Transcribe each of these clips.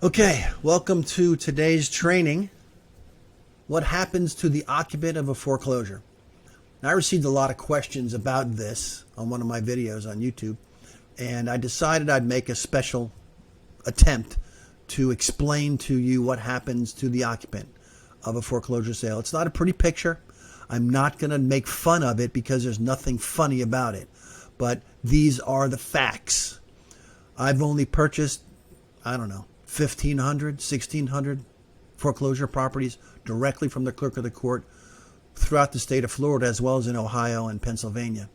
Okay, welcome to today's training. What happens to the occupant of a foreclosure? Now, I received a lot of questions about this on one of my videos on YouTube, and I decided I'd make a special attempt to explain to you what happens to the occupant of a foreclosure sale. It's not a pretty picture. I'm not going to make fun of it because there's nothing funny about it, but these are the facts. I've only purchased, 1,500, 1,600 foreclosure properties directly from the clerk of the court throughout the state of Florida, as well as in Ohio and Pennsylvania.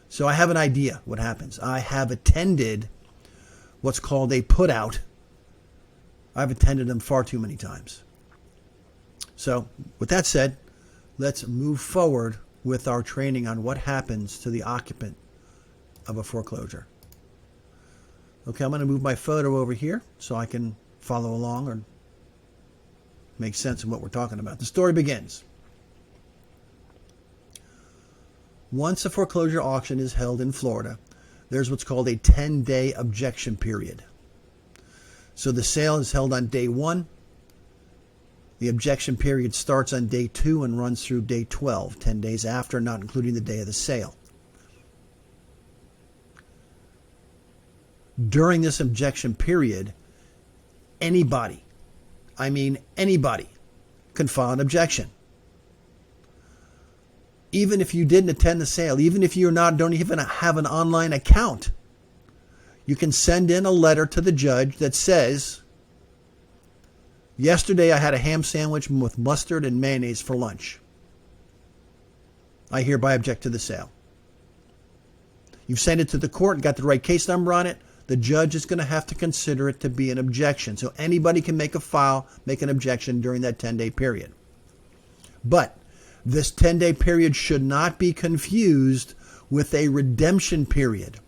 So I have an idea what happens. I have attended what's called a put out. I've attended them far too many times. So with that said, let's move forward with our training on what happens to the occupant of a foreclosure. Okay, I'm going to move my photo over here so I can follow along or make sense of what we're talking about. The story begins. Once a foreclosure auction is held in Florida, there's what's called a 10-day objection period. So the sale is held on day 1. The objection period starts on day 2 and runs through day 12, 10 days after, not including the day of the sale. During this objection period, anybody can file an objection. Even if you didn't attend the sale, even if don't even have an online account, you can send in a letter to the judge that says, yesterday I had a ham sandwich with mustard and mayonnaise for lunch. I hereby object to the sale. You've sent it to the court and got the right case number on it. The judge is going to have to consider it to be an objection. So anybody can make an objection during that 10-day period. But this 10-day period should not be confused with a redemption period.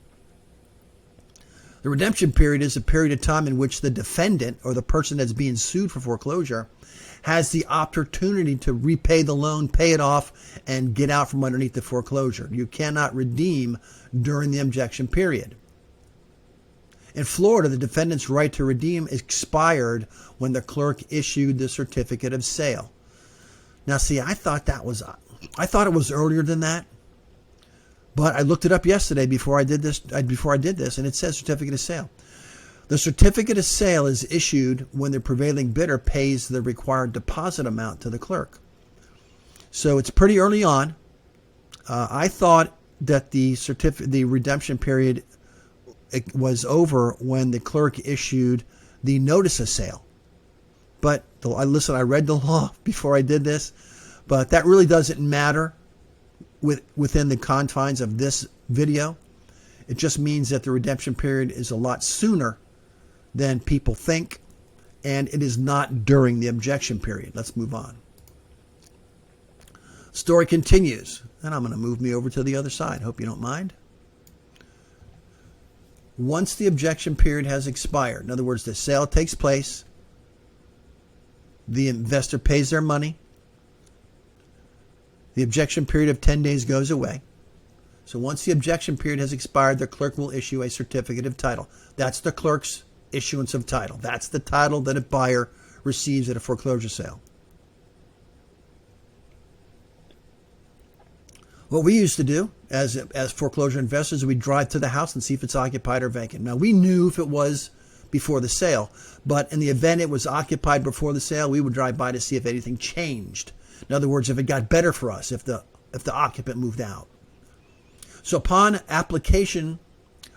The redemption period is a period of time in which the defendant, or the person that's being sued for foreclosure, has the opportunity to repay the loan, pay it off, and get out from underneath the foreclosure. You cannot redeem during the objection period. In Florida, the defendant's right to redeem expired when the clerk issued the certificate of sale. Now, see, I thought it was earlier than that, but I looked it up yesterday before I did this, and it says certificate of sale. The certificate of sale is issued when the prevailing bidder pays the required deposit amount to the clerk. So it's pretty early on. I thought that the redemption period was over when the clerk issued the notice of sale. But I read the law before I did this, but that really doesn't matter within the confines of this video. It just means that the redemption period is a lot sooner than people think, and it is not during the objection period. Let's move on. Story continues, and I'm going to move me over to the other side. Hope you don't mind. Once the objection period has expired, in other words, the sale takes place, the investor pays their money, the objection period of 10 days goes away. So once the objection period has expired, the clerk will issue a certificate of title. That's the clerk's issuance of title. That's the title that a buyer receives at a foreclosure sale. What we used to do as foreclosure investors, we'd drive to the house and see if it's occupied or vacant. Now, we knew if it was before the sale, but in the event it was occupied before the sale, we would drive by to see if anything changed. In other words, if it got better for us, if the occupant moved out. So upon application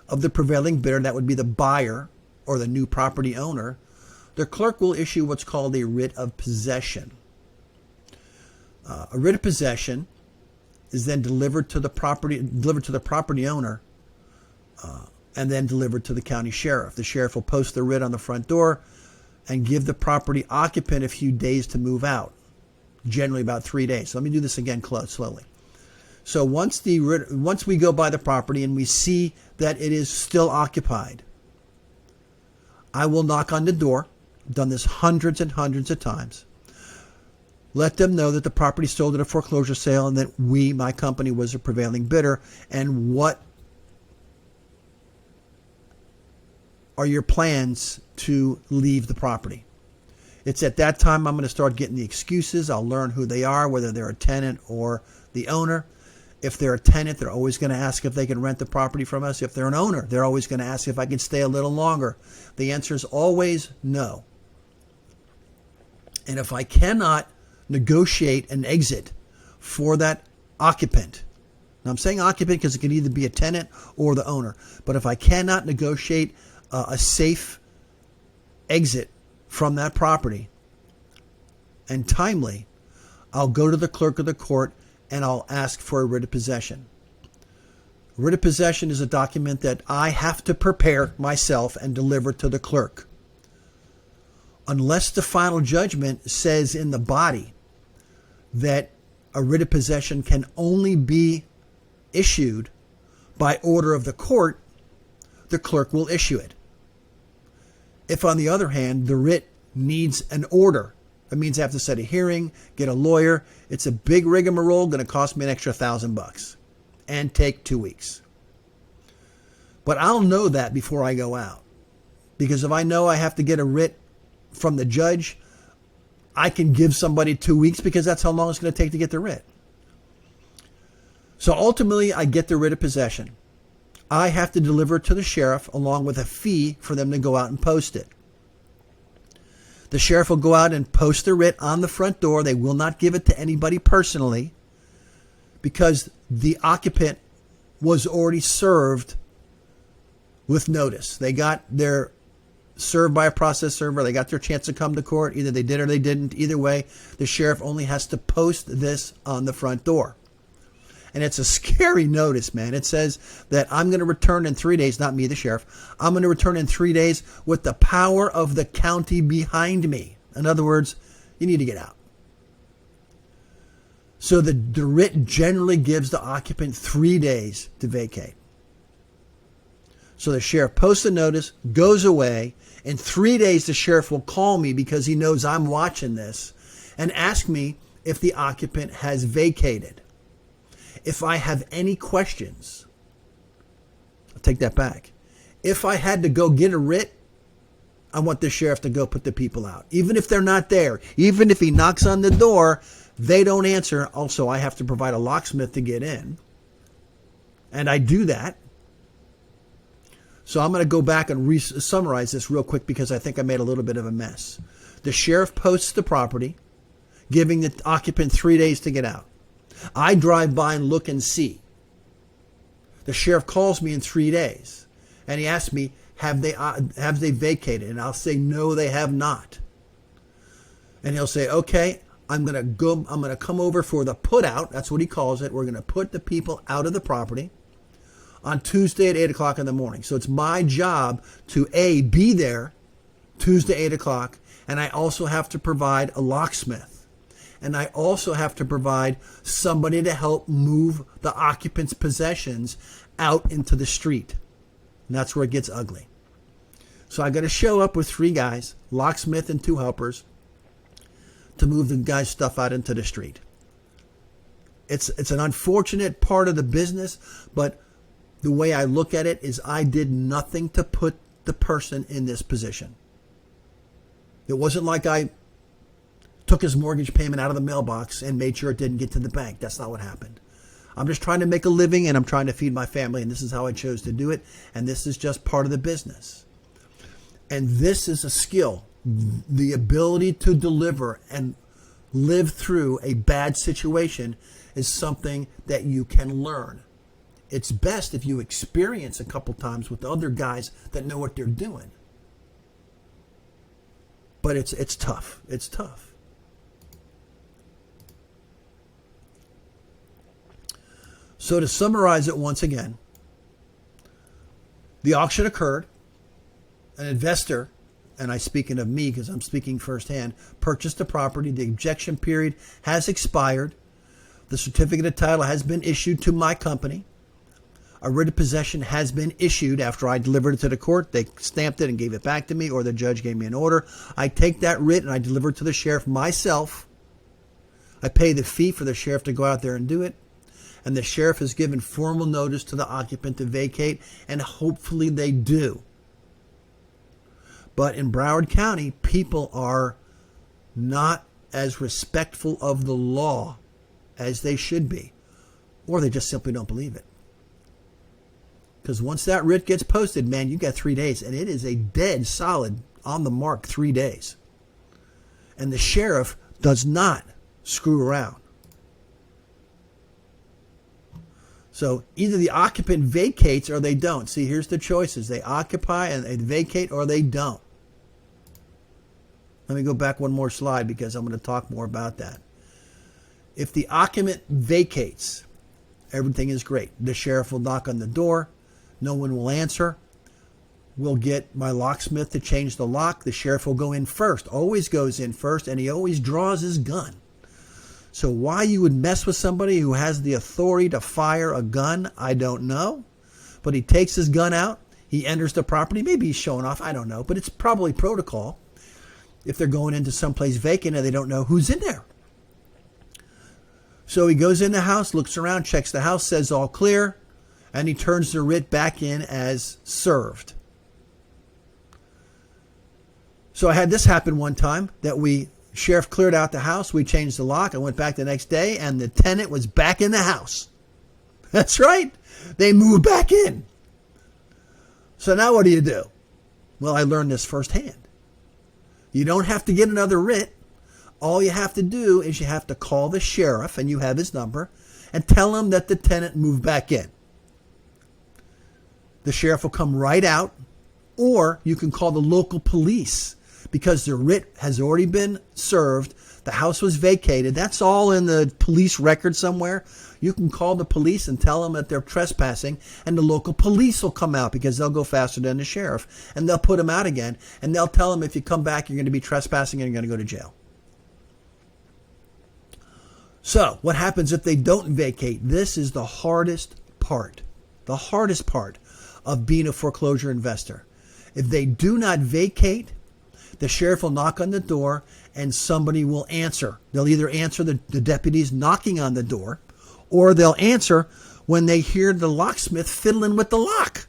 of the prevailing bidder, that would be the buyer or the new property owner, the clerk will issue what's called a writ of possession. A writ of possession is then delivered to the property owner, and then delivered to the county sheriff. The sheriff will post the writ on the front door and give the property occupant a few days to move out, generally about 3 days. So let me do this again slowly. So once we go by the property and we see that it is still occupied, I will knock on the door. I've done this hundreds and hundreds of times. Let them know that the property sold at a foreclosure sale and that my company, was a prevailing bidder, and what are your plans to leave the property? It's at that time I'm going to start getting the excuses. I'll learn who they are, whether they're a tenant or the owner. If they're a tenant, they're always going to ask if they can rent the property from us. If they're an owner, they're always going to ask if I can stay a little longer. The answer is always no. And if I cannot negotiate an exit for that occupant, now I'm saying occupant because it can either be a tenant or the owner, but if I cannot negotiate a safe exit from that property and timely, I'll go to the clerk of the court and I'll ask for a writ of possession. Writ of possession is a document that I have to prepare myself and deliver to the clerk. Unless the final judgment says in the body that a writ of possession can only be issued by order of the court, the clerk will issue it. If, on the other hand, the writ needs an order, that means I have to set a hearing, get a lawyer. It's a big rigmarole, going to cost me an extra $1,000 and take 2 weeks. But I'll know that before I go out. Because if I know I have to get a writ from the judge, I can give somebody 2 weeks because that's how long it's going to take to get the writ. So ultimately, I get the writ of possession. I have to deliver it to the sheriff along with a fee for them to go out and post it. The sheriff will go out and post the writ on the front door. They will not give it to anybody personally because the occupant was already served with notice. They got their served by a process server. They got their chance to come to court. Either they did or they didn't. Either way, the sheriff only has to post this on the front door. And it's a scary notice, man. It says that I'm going to return in 3 days, not me, the sheriff. I'm going to return in 3 days with the power of the county behind me. In other words, you need to get out. So the writ generally gives the occupant 3 days to vacate. So the sheriff posts a notice, goes away. In 3 days, the sheriff will call me because he knows I'm watching this and ask me if the occupant has vacated. If I have any questions, I'll take that back. If I had to go get a writ, I want the sheriff to go put the people out. Even if they're not there, even if he knocks on the door, they don't answer. Also, I have to provide a locksmith to get in. And I do that. So I'm going to go back and summarize this real quick because I think I made a little bit of a mess. The sheriff posts the property, giving the occupant 3 days to get out. I drive by and look and see. The sheriff calls me in 3 days and he asks me, have they vacated? And I'll say, no, they have not. And he'll say, okay, I'm going to come over for the put out. That's what he calls it. We're going to put the people out of the property on Tuesday at 8 o'clock in the morning. So it's my job to be there Tuesday, 8 o'clock. And I also have to provide a locksmith. And I also have to provide somebody to help move the occupant's possessions out into the street. And that's where it gets ugly. So I got to show up with 3 guys, locksmith and 2 helpers, to move the guy's stuff out into the street. It's an unfortunate part of the business, but the way I look at it is I did nothing to put the person in this position. It wasn't like I took his mortgage payment out of the mailbox and made sure it didn't get to the bank. That's not what happened. I'm just trying to make a living and I'm trying to feed my family, and this is how I chose to do it, and this is just part of the business. And this is a skill, the ability to deliver and live through a bad situation is something that you can learn. It's best if you experience a couple times with other guys that know what they're doing. But it's tough. It's tough. So to summarize it once again, the auction occurred. An investor, and I'm speaking of me because I'm speaking firsthand, purchased the property. The objection period has expired. The certificate of title has been issued to my company. A writ of possession has been issued after I delivered it to the court. They stamped it and gave it back to me, or the judge gave me an order. I take that writ and I deliver it to the sheriff myself. I pay the fee for the sheriff to go out there and do it. And the sheriff has given formal notice to the occupant to vacate, and hopefully they do. But in Broward County, people are not as respectful of the law as they should be, or they just simply don't believe it. Because once that writ gets posted, man, you got 3 days, and it is a dead solid on the mark 3 days. And the sheriff does not screw around. So either the occupant vacates or they don't. See, here's the choices. They occupy and they vacate or they don't. Let me go back one more slide because I'm going to talk more about that. If the occupant vacates, everything is great. The sheriff will knock on the door. No one will answer. We'll get my locksmith to change the lock. The sheriff will go in first, always goes in first, and he always draws his gun. So why you would mess with somebody who has the authority to fire a gun, I don't know. But he takes his gun out. He enters the property. Maybe he's showing off. I don't know. But it's probably protocol if they're going into someplace vacant and they don't know who's in there. So he goes in the house, looks around, checks the house, says all clear, and he turns the writ back in as served. So I had this happen one time that sheriff cleared out the house. We changed the lock. I went back the next day and the tenant was back in the house. That's right. They moved back in. So now what do you do? Well, I learned this firsthand. You don't have to get another writ. All you have to do is you have to call the sheriff, and you have his number, and tell him that the tenant moved back in. The sheriff will come right out, or you can call the local police because the writ has already been served. The house was vacated. That's all in the police record somewhere. You can call the police and tell them that they're trespassing, and the local police will come out because they'll go faster than the sheriff, and they'll put them out again, and they'll tell them if you come back, you're going to be trespassing and you're going to go to jail. So what happens if they don't vacate? This is the hardest part of being a foreclosure investor. If they do not vacate, the sheriff will knock on the door and somebody will answer. They'll either answer the deputies knocking on the door, or they'll answer when they hear the locksmith fiddling with the lock.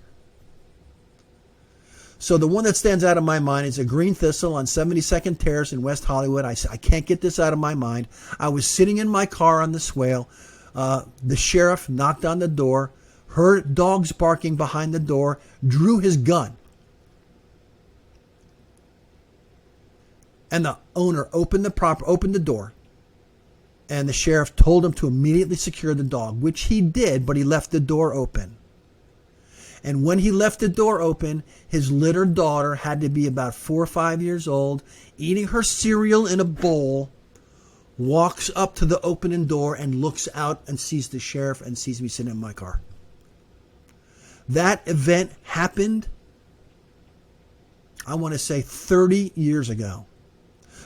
So the one that stands out of my mind is a green thistle on 72nd Terrace in West Hollywood. I can't get this out of my mind. I was sitting in my car on the swale. The sheriff knocked on the door, heard dogs barking behind the door, drew his gun. And the owner opened the door. And the sheriff told him to immediately secure the dog, which he did, but he left the door open. And when he left the door open, his little daughter had to be about 4 or 5 years old, eating her cereal in a bowl, walks up to the opening door and looks out and sees the sheriff and sees me sitting in my car. That event happened, I want to say 30 years ago.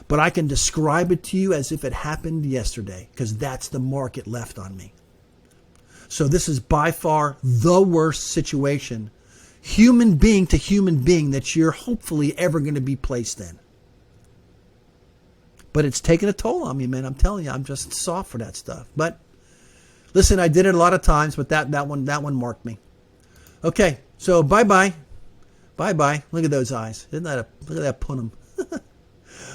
But I can describe it to you as if it happened yesterday, because that's the mark it left on me. So this is by far the worst situation, human being to human being, that you're hopefully ever going to be placed in. But it's taken a toll on me, man. I'm telling you, I'm just soft for that stuff. But listen, I did it a lot of times, but that one marked me. Okay, so bye-bye. Bye-bye. Look at those eyes. Look at that punum.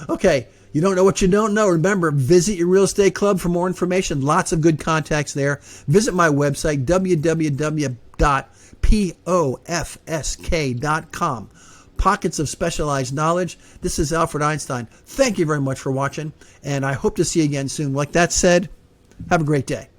Okay, you don't know what you don't know. Remember, visit your real estate club for more information. Lots of good contacts there. Visit my website, www.pofsk.com. Pockets of specialized knowledge. This is Alfred Einstein. Thank you very much for watching, and I hope to see you again soon. Like that said, have a great day.